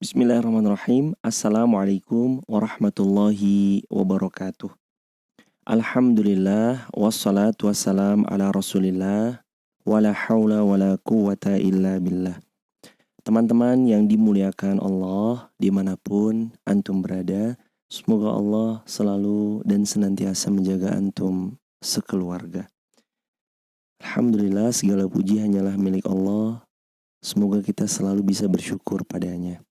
Bismillahirrahmanirrahim. Assalamualaikum warahmatullahi wabarakatuh. Alhamdulillah wassalatu wassalam ala rasulillah wala hawla wala quwata illa billah. Teman-teman yang dimuliakan Allah dimanapun antum berada, semoga Allah selalu dan senantiasa menjaga antum sekeluarga. Alhamdulillah, segala puji hanyalah milik Allah. Semoga kita selalu bisa bersyukur padanya.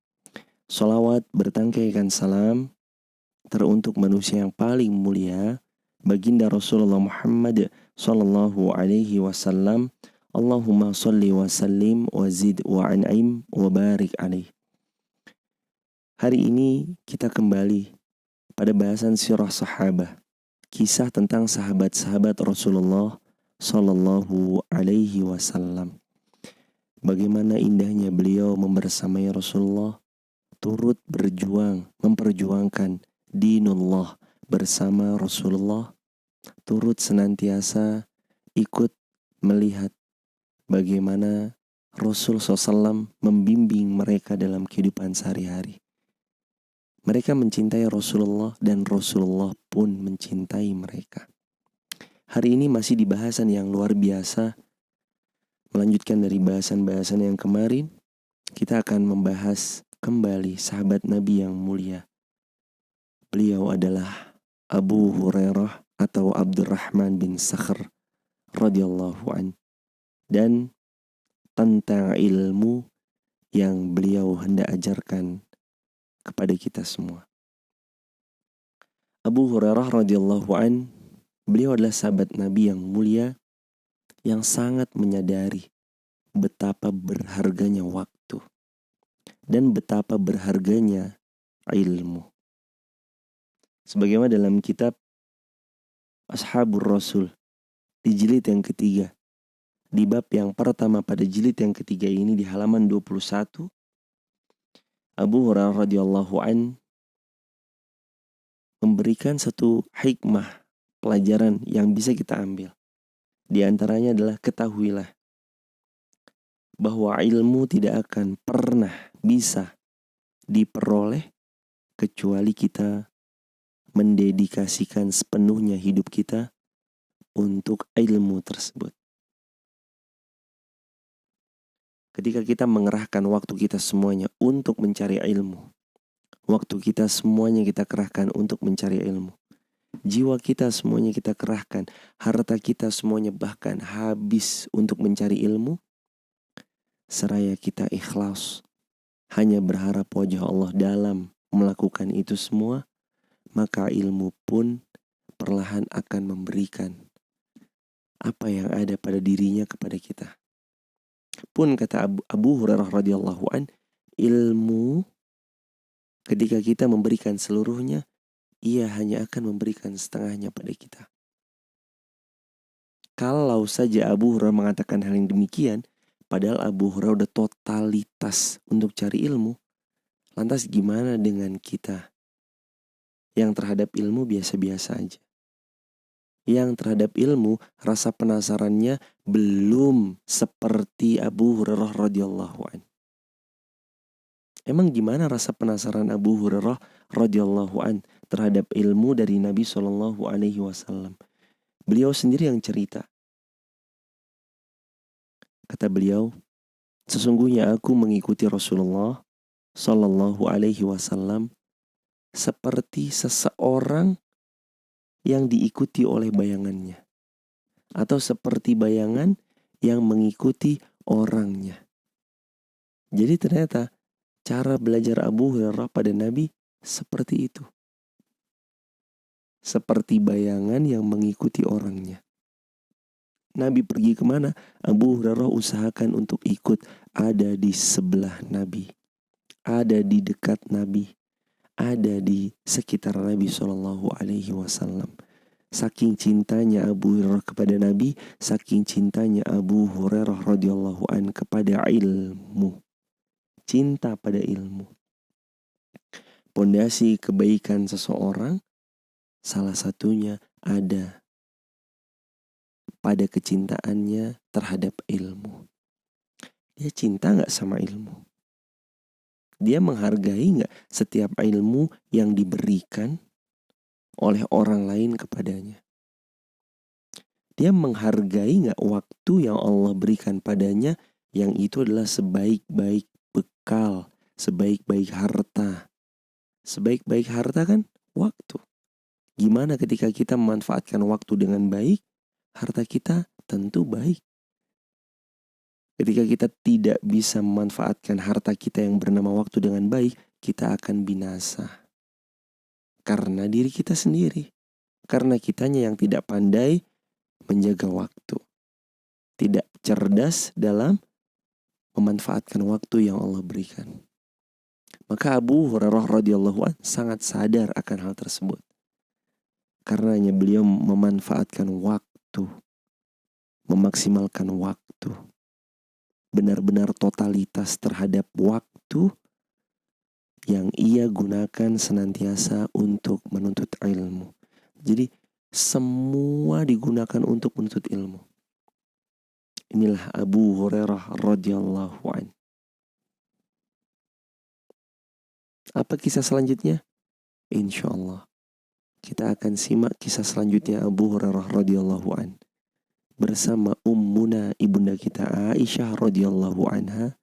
Sholawat bertangkaikan salam teruntuk manusia yang paling mulia, baginda Rasulullah Muhammad sallallahu alaihi wasallam. Allahumma sholli wa sallim wa zid wa an'im wa barik alaih. Hari ini kita kembali pada bahasan sirah sahabah, kisah tentang sahabat-sahabat Rasulullah sallallahu alaihi wasallam. Bagaimana indahnya beliau membersamai Rasulullah, turut berjuang, memperjuangkan dinullah bersama Rasulullah, turut senantiasa ikut melihat bagaimana Rasul SAW membimbing mereka dalam kehidupan sehari-hari. Mereka mencintai Rasulullah dan Rasulullah pun mencintai mereka. Hari ini masih di bahasan yang luar biasa. Melanjutkan dari bahasan-bahasan yang kemarin, kita akan membahas kembali sahabat Nabi yang mulia. Beliau adalah Abu Hurairah atau Abdurrahman bin Sakhr radhiyallahu an, dan tentang ilmu yang beliau hendak ajarkan kepada kita semua. Abu Hurairah radhiyallahu an, beliau adalah sahabat Nabi yang mulia yang sangat menyadari betapa berharganya waktu dan betapa berharganya ilmu. Sebagaimana dalam kitab Ashabur Rasul di jilid yang ketiga, di bab yang pertama pada jilid yang ketiga ini di halaman 21, Abu Hurairah radhiyallahu an memberikan satu hikmah, pelajaran yang bisa kita ambil. Di antaranya adalah ketahuilah bahwa ilmu tidak akan pernah bisa diperoleh kecuali kita mendedikasikan sepenuhnya hidup kita untuk ilmu tersebut. Ketika kita mengerahkan waktu kita semuanya untuk mencari ilmu, waktu kita semuanya kita kerahkan untuk mencari ilmu, jiwa kita semuanya kita kerahkan, harta kita semuanya bahkan habis untuk mencari ilmu, seraya kita ikhlas hanya berharap wajah Allah dalam melakukan itu semua, maka ilmu pun perlahan akan memberikan apa yang ada pada dirinya kepada kita. Pun kata Abu Hurairah radhiyallahu an, ilmu ketika kita memberikan seluruhnya, ia hanya akan memberikan setengahnya pada kita. Kalau saja Abu Hurairah mengatakan hal yang demikian, padahal Abu Hurairah udah totalitas untuk cari ilmu, lantas gimana dengan kita yang terhadap ilmu biasa-biasa aja? Yang terhadap ilmu rasa penasarannya belum seperti Abu Hurairah radhiyallahu an. Emang gimana rasa penasaran Abu Hurairah radhiyallahu an terhadap ilmu dari Nabi Shallallahu alaihi wasallam? Beliau sendiri yang cerita. Kata beliau, sesungguhnya aku mengikuti Rasulullah Shallallahu alaihi wasallam seperti seseorang yang diikuti oleh bayangannya, atau seperti bayangan yang mengikuti orangnya. Jadi ternyata cara belajar Abu Hurairah pada Nabi seperti itu. Seperti bayangan yang mengikuti orangnya. Nabi pergi kemana? Abu Hurairah usahakan untuk ikut, ada di sebelah Nabi, ada di dekat Nabi, ada di sekitar Nabi Shallallahu alaihi wasallam. Saking cintanya Abu Hurairah kepada Nabi, saking cintanya Abu Hurairah radhiyallahu an kepada ilmu. Cinta pada ilmu. Pondasi kebaikan seseorang salah satunya ada pada kecintaannya terhadap ilmu. Dia cinta gak sama ilmu? Dia menghargai nggak setiap ilmu yang diberikan oleh orang lain kepadanya? Dia menghargai nggak waktu yang Allah berikan padanya, yang itu adalah sebaik-baik bekal, sebaik-baik harta. Sebaik-baik harta kan waktu. Gimana ketika kita memanfaatkan waktu dengan baik, harta kita tentu baik. Ketika kita tidak bisa memanfaatkan harta kita yang bernama waktu dengan baik, kita akan binasa. Karena diri kita sendiri. Karena kitanya yang tidak pandai menjaga waktu. Tidak cerdas dalam memanfaatkan waktu yang Allah berikan. Maka Abu Hurairah radhiyallahu anhu sangat sadar akan hal tersebut. Karenanya beliau memanfaatkan waktu, memaksimalkan waktu, benar-benar totalitas terhadap waktu yang ia gunakan senantiasa untuk menuntut ilmu. Jadi semua digunakan untuk menuntut ilmu. Inilah Abu Hurairah radhiyallahu anhu. Apa kisah selanjutnya? Insya Allah kita akan simak kisah selanjutnya Abu Hurairah radhiyallahu anhu bersama ummuna ibunda kita Aisyah radhiyallahu anha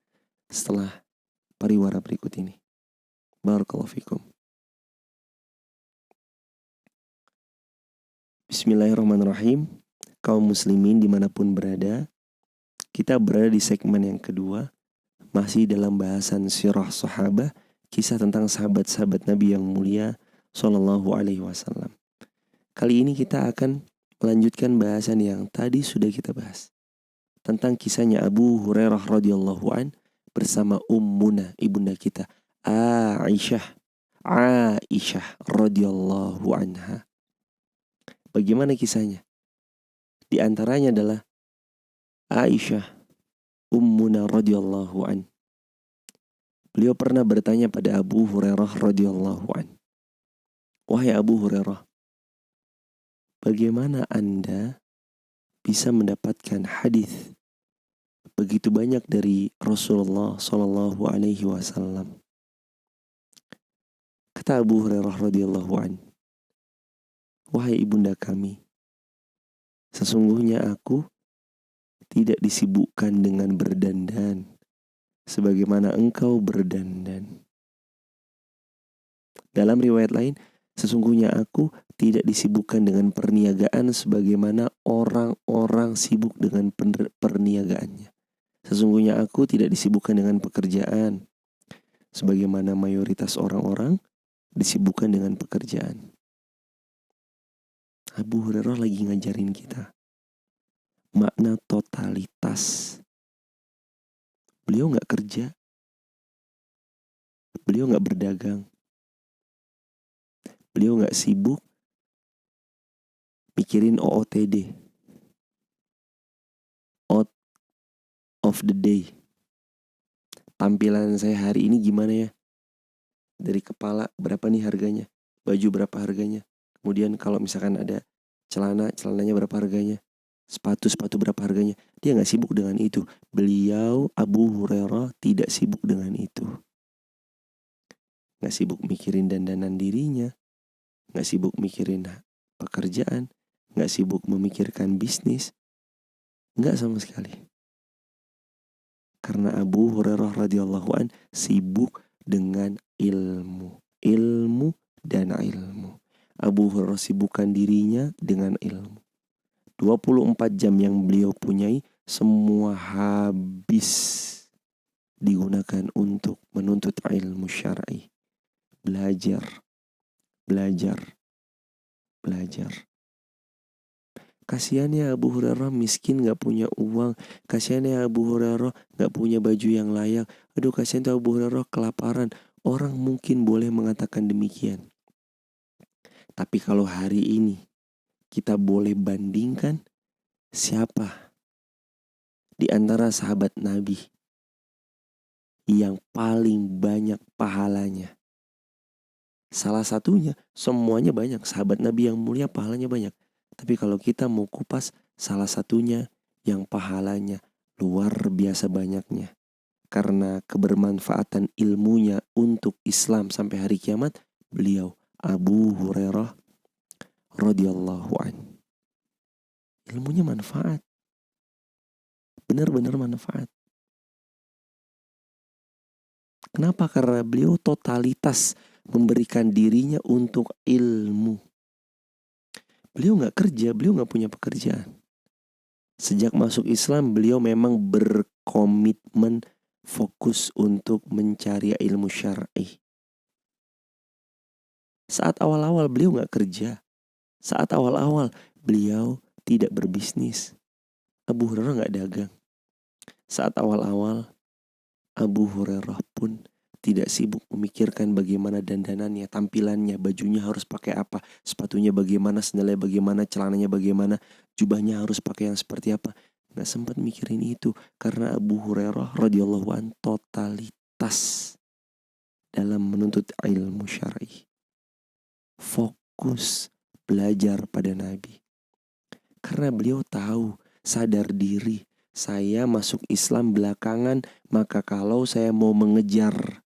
setelah pariwara berikut ini. Barakallahu fikum. Bismillahirrahmanirrahim. Kaum muslimin dimanapun berada, kita berada di segmen yang kedua, masih dalam bahasan sirah sahabah, kisah tentang sahabat-sahabat Nabi yang mulia Sallallahu Alaihi Wasallam. Kali ini kita akan melanjutkan bahasan yang tadi sudah kita bahas, tentang kisahnya Abu Hurairah radhiyallahu an bersama ummuna ibunda kita Aisyah radhiyallahu anha. Bagaimana kisahnya? Di antaranya adalah Aisyah ummuna radhiyallahu an. Beliau pernah bertanya pada Abu Hurairah radhiyallahu an, "Wahai Abu Hurairah, bagaimana Anda bisa mendapatkan hadis begitu banyak dari Rasulullah Sallallahu Alaihi Wasallam?" Kata Abu Hurairah radhiyallahu an, "Wahai ibunda kami, sesungguhnya aku tidak disibukkan dengan berdandan sebagaimana engkau berdandan." Dalam riwayat lain, sesungguhnya aku tidak disibukkan dengan perniagaan sebagaimana orang-orang sibuk dengan perniagaannya. Sesungguhnya aku tidak disibukkan dengan pekerjaan sebagaimana mayoritas orang-orang disibukkan dengan pekerjaan. Abu Hurairah lagi ngajarin kita makna totalitas. Beliau gak kerja, beliau gak berdagang, beliau gak sibuk mikirin OOTD, out of the day. Tampilan saya hari ini gimana ya? Dari kepala berapa nih harganya? Baju berapa harganya? Kemudian kalau misalkan ada celananya berapa harganya? Sepatu berapa harganya? Dia gak sibuk dengan itu. Beliau Abu Hurairah tidak sibuk dengan itu. Gak sibuk mikirin dandanan dirinya, gak sibuk mikirin pekerjaan, gak sibuk memikirkan bisnis. Gak sama sekali. Karena Abu Hurairah radhiyallahu an sibuk dengan ilmu dan ilmu. Abu Hurairah sibukkan dirinya dengan ilmu. 24 jam yang beliau punyai semua habis digunakan untuk menuntut ilmu syar'i. Belajar. Kasihannya Abu Hurairah miskin, gak punya uang. Kasihannya Abu Hurairah gak punya baju yang layak. Aduh, kasihan tuh Abu Hurairah kelaparan. Orang mungkin boleh mengatakan demikian. Tapi kalau hari ini kita boleh bandingkan, siapa di antara sahabat Nabi yang paling banyak pahalanya? Salah satunya, semuanya banyak. Sahabat Nabi yang mulia pahalanya banyak. Tapi kalau kita mau kupas, salah satunya yang pahalanya luar biasa banyaknya. karena kebermanfaatan ilmunya untuk Islam sampai hari kiamat, beliau Abu Hurairah radhiyallahu an. Ilmunya manfaat. Benar-benar manfaat. Kenapa? Karena beliau totalitas memberikan dirinya untuk ilmu. Beliau gak kerja, beliau gak punya pekerjaan. Sejak masuk Islam, beliau memang berkomitmen fokus untuk mencari ilmu syar'i. Saat awal-awal beliau gak kerja. Saat awal-awal beliau tidak berbisnis. Abu Hurairah gak dagang. Saat awal-awal Abu Hurairah pun tidak sibuk memikirkan bagaimana dandanannya, tampilannya, bajunya harus pakai apa, sepatunya bagaimana, sandalnya bagaimana, celananya bagaimana, jubahnya harus pakai yang seperti apa. Gak sempat mikirin itu karena Abu Hurairah radhiyallahu an totalitas dalam menuntut ilmu syar'i. Fokus belajar pada Nabi. Karena beliau tahu, sadar diri, saya masuk Islam belakangan, maka kalau saya mau mengejar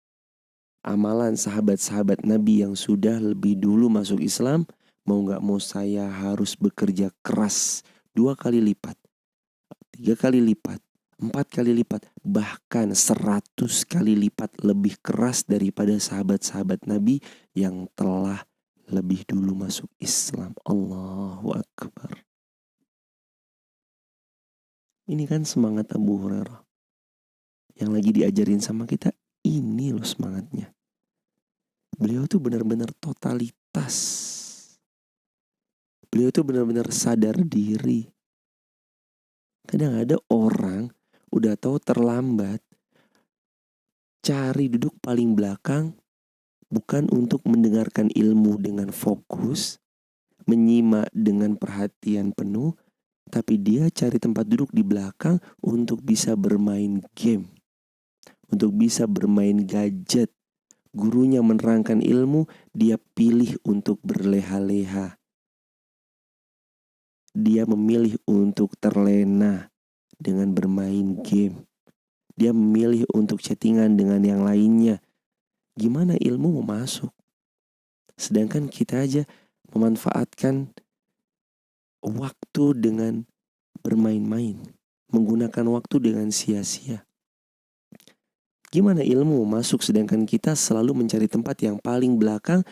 amalan sahabat-sahabat Nabi yang sudah lebih dulu masuk Islam, mau gak mau saya harus bekerja keras 2 kali lipat, 3 kali lipat, 4 kali lipat, bahkan 100 kali lipat lebih keras daripada sahabat-sahabat Nabi yang telah lebih dulu masuk Islam. Allahu Akbar. Ini kan semangat Abu Hurairah yang lagi diajarin sama kita. Ini loh semangatnya. Beliau tuh benar-benar totalitas. Beliau tuh benar-benar sadar diri. Kadang ada orang udah tahu terlambat, cari duduk paling belakang, bukan untuk mendengarkan ilmu dengan fokus, menyimak dengan perhatian penuh, tapi dia cari tempat duduk di belakang untuk bisa bermain game, untuk bisa bermain gadget. Gurunya menerangkan ilmu, dia pilih untuk berleha-leha. Dia memilih untuk terlena dengan bermain game. Dia memilih untuk chattingan dengan yang lainnya. Gimana ilmu mau masuk? Sedangkan kita aja memanfaatkan waktu dengan bermain-main, menggunakan waktu dengan sia-sia. Gimana ilmu masuk sedangkan kita selalu mencari tempat yang paling belakang,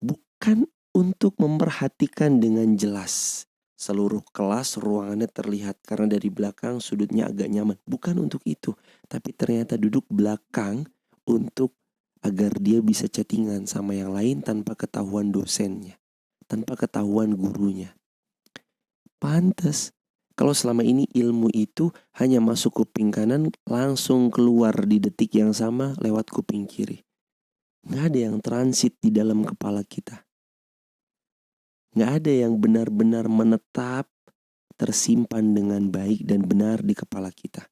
bukan untuk memperhatikan dengan jelas seluruh kelas ruangannya terlihat karena dari belakang sudutnya agak nyaman. Bukan untuk itu, tapi ternyata duduk belakang untuk agar dia bisa chattingan sama yang lain tanpa ketahuan dosennya, tanpa ketahuan gurunya. Pantes kalau selama ini ilmu itu hanya masuk kuping kanan, langsung keluar di detik yang sama lewat kuping kiri. Gak ada yang transit di dalam kepala kita. Gak ada yang benar-benar menetap, tersimpan dengan baik dan benar di kepala kita.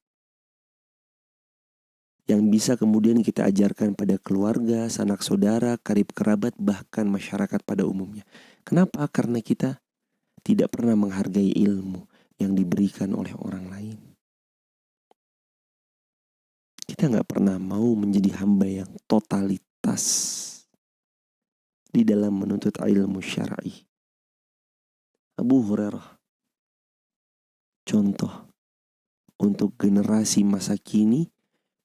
Yang bisa kemudian kita ajarkan pada keluarga, sanak saudara, karib kerabat, bahkan masyarakat pada umumnya. Kenapa? Karena kita tidak pernah menghargai ilmu yang diberikan oleh orang lain. Kita gak pernah mau menjadi hamba yang totalitas di dalam menuntut ilmu syar'i. Abu Hurairah contoh untuk generasi masa kini,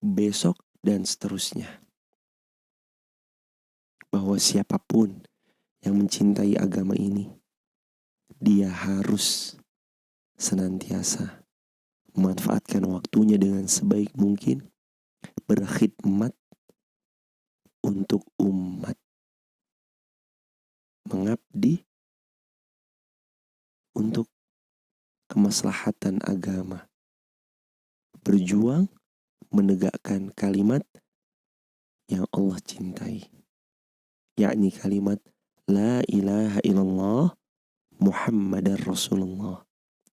besok, dan seterusnya. Bahwa siapapun yang mencintai agama ini, dia harus senantiasa memanfaatkan waktunya dengan sebaik mungkin, berkhidmat untuk umat, mengabdi untuk kemaslahatan agama, berjuang menegakkan kalimat yang Allah cintai, yakni kalimat La ilaha illallah Muhammadar Rasulullah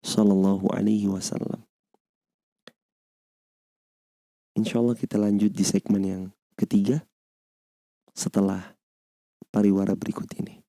Sallallahu alaihi wasallam. InsyaAllah kita lanjut di segmen yang ketiga setelah pariwara berikut ini.